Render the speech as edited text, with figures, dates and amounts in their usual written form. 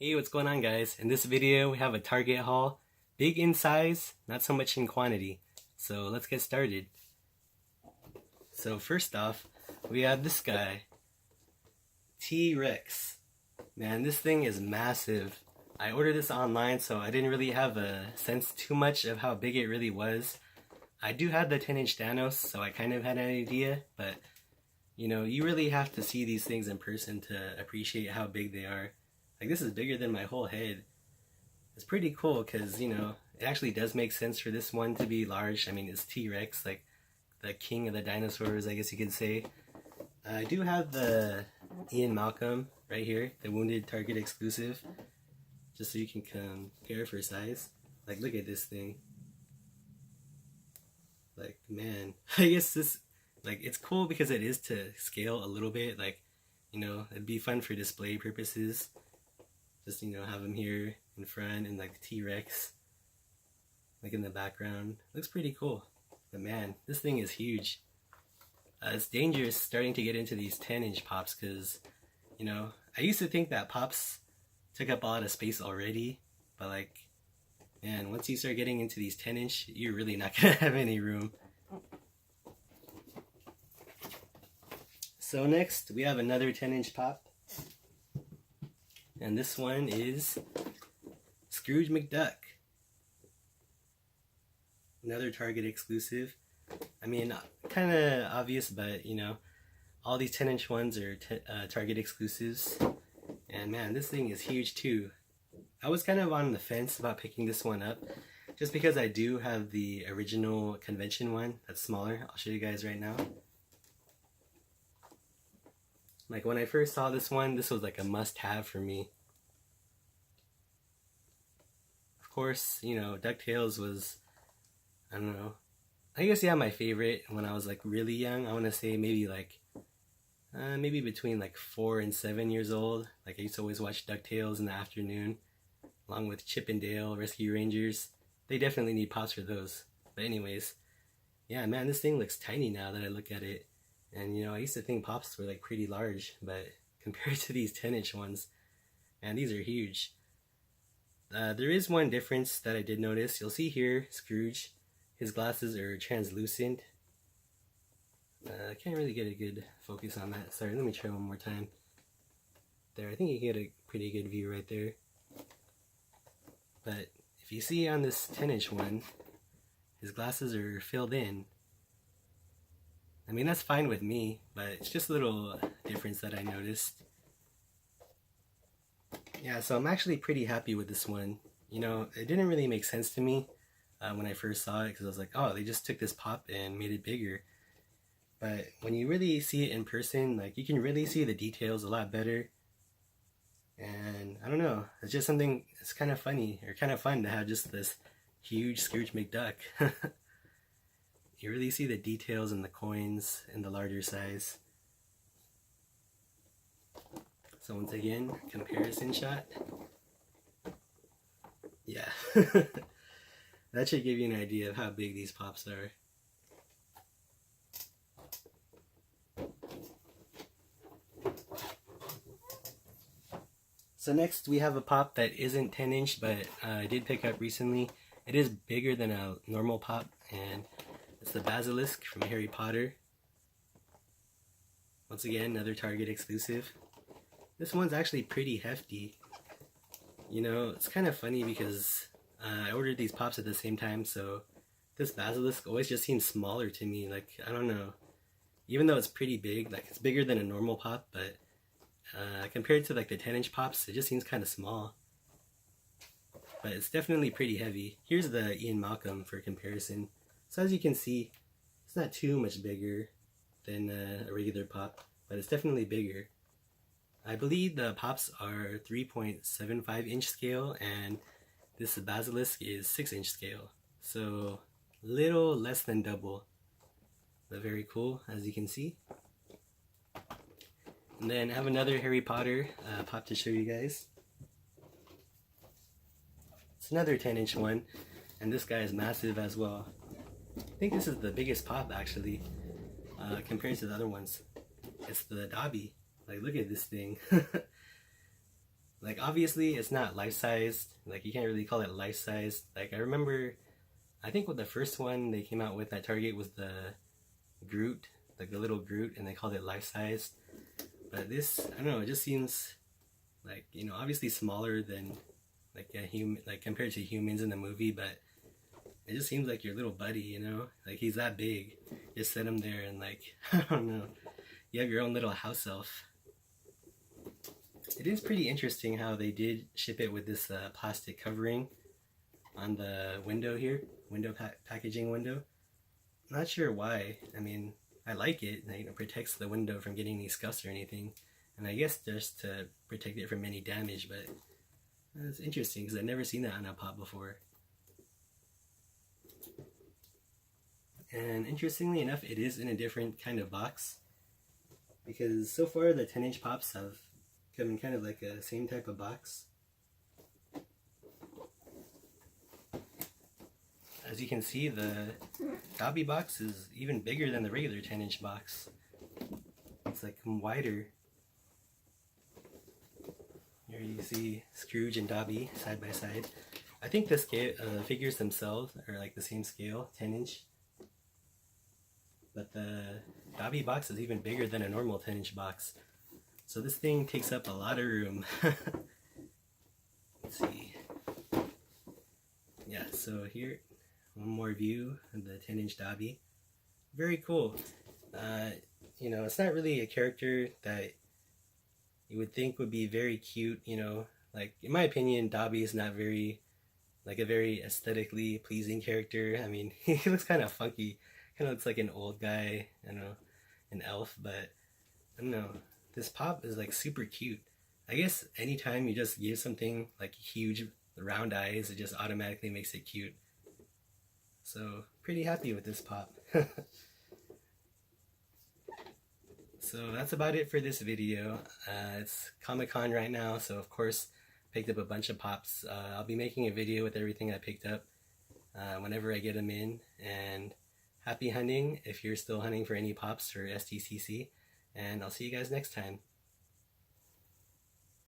Hey, what's going on, guys? In this video we have a Target haul, big in size, not so much in quantity. So let's get started. So first off, we have this guy, T-Rex. Man, this thing is massive. I ordered this online, so I didn't really have a sense too much of how big it really was. I do have the 10-inch Thanos, so I kind of had an idea, but you know, you really have to see these things in person to appreciate how big they are. Like, this is bigger than my whole head. It's pretty cool because, you know, it actually does make sense for this one to be large. I mean, it's T-Rex, like the king of the dinosaurs, I guess you could say. I do have the Ian Malcolm right here, the Wounded Target exclusive, just so you can compare for size. Like, look at this thing. Like, man, I guess this, like, it's cool because it is to scale a little bit. Like, you know, it'd be fun for display purposes. Just, you know, have him here in front and like the T-Rex like in the background. Looks pretty cool. But man, this thing is huge. It's dangerous starting to get into these 10-inch pops because, you know, I used to think that pops took up a lot of space already, but like, man, once you start getting into these 10-inch, you're really not gonna have any room. So next, we have another 10-inch pop. And this one is Scrooge McDuck. Another Target exclusive. I mean, kind of obvious, but you know, all these 10-inch ones are Target exclusives. And man, this thing is huge too. I was kind of on the fence about picking this one up, just because I do have the original convention one that's smaller. I'll show you guys right now. Like, when I first saw this one, this was like a must-have for me. Of course, you know, DuckTales was, I don't know, I guess, yeah, my favorite when I was like really young. I want to say maybe like, maybe between like 4 and 7 years old. Like, I used to always watch DuckTales in the afternoon, along with Chip and Dale, Rescue Rangers. They definitely need pops for those. But anyways, yeah, man, this thing looks tiny now that I look at it. And, you know, I used to think pops were like pretty large, but compared to these 10-inch ones, man, these are huge. There is one difference that I did notice. You'll see here, Scrooge, his glasses are translucent. I can't really get a good focus on that. Sorry, let me try one more time. There, I think you can get a pretty good view right there. But if you see on this 10-inch one, his glasses are filled in. I mean, that's fine with me, but it's just a little difference that I noticed. Yeah, so I'm actually pretty happy with this one. You know, it didn't really make sense to me when I first saw it, because I was like, oh, they just took this pop and made it bigger. But when you really see it in person, like, you can really see the details a lot better. And I don't know, it's just something, it's kind of funny, or kind of fun to have just this huge Scrooge McDuck. You really see the details in the coins in the larger size. So once again, comparison shot. Yeah. That should give you an idea of how big these pops are. So next we have a pop that isn't 10-inch, but I did pick up recently. It is bigger than a normal pop, and it's the Basilisk from Harry Potter. Once again, another Target exclusive. This one's actually pretty hefty. You know, it's kind of funny because I ordered these pops at the same time, so this Basilisk always just seems smaller to me. Like, I don't know. Even though it's pretty big, like, it's bigger than a normal pop, but compared to like the 10-inch pops, it just seems kind of small. But it's definitely pretty heavy. Here's the Ian Malcolm for comparison. So as you can see, it's not too much bigger than a regular pop, but it's definitely bigger. I believe the pops are 3.75 inch scale, and this Basilisk is 6-inch scale. So little less than double, but very cool, as you can see. And then I have another Harry Potter pop to show you guys. It's another 10-inch one, and this guy is massive as well. I think this is the biggest pop actually, compared to the other ones. It's the Dobby. Like, look at this thing. Like, obviously it's not life-sized, like you can't really call it life-sized. Like, I remember, I think what the first one they came out with at Target was the Groot, like the little Groot, and they called it life-sized. But this, I don't know, it just seems like, you know, obviously smaller than like a human, like compared to humans in the movie, but it just seems like your little buddy, you know, like he's that big. Just set him there and like, I don't know, you have your own little house elf. It is pretty interesting how they did ship it with this plastic covering on the window here, packaging window. Not sure why. I mean, I like it. It protects the window from getting any scuffs or anything, and I guess just to protect it from any damage. But it's interesting because I've never seen that on a pop before. And interestingly enough, it is in a different kind of box, because so far the 10-inch pops have come in kind of like a same type of box. As you can see, the Dobby box is even bigger than the regular 10-inch box. It's like wider. Here you see Scrooge and Dobby side by side. I think the scale, figures themselves are like the same scale, 10-inch. But the Dobby box is even bigger than a normal 10-inch box. So this thing takes up a lot of room. Let's see. Yeah, so here, one more view of the 10-inch Dobby. Very cool. You know, it's not really a character that you would think would be very cute, you know. Like, in my opinion, Dobby is not very, like a very aesthetically pleasing character. I mean, he looks kind of funky. Kind of looks like an old guy, you know, an elf, but I don't know. This pop is like super cute. I guess anytime you just give something like huge round eyes, it just automatically makes it cute. So, pretty happy with this pop. So that's about it for this video. It's Comic-Con right now, so of course picked up a bunch of pops. I'll be making a video with everything I picked up whenever I get them in. And happy hunting if you're still hunting for any pops for STCC, and I'll see you guys next time.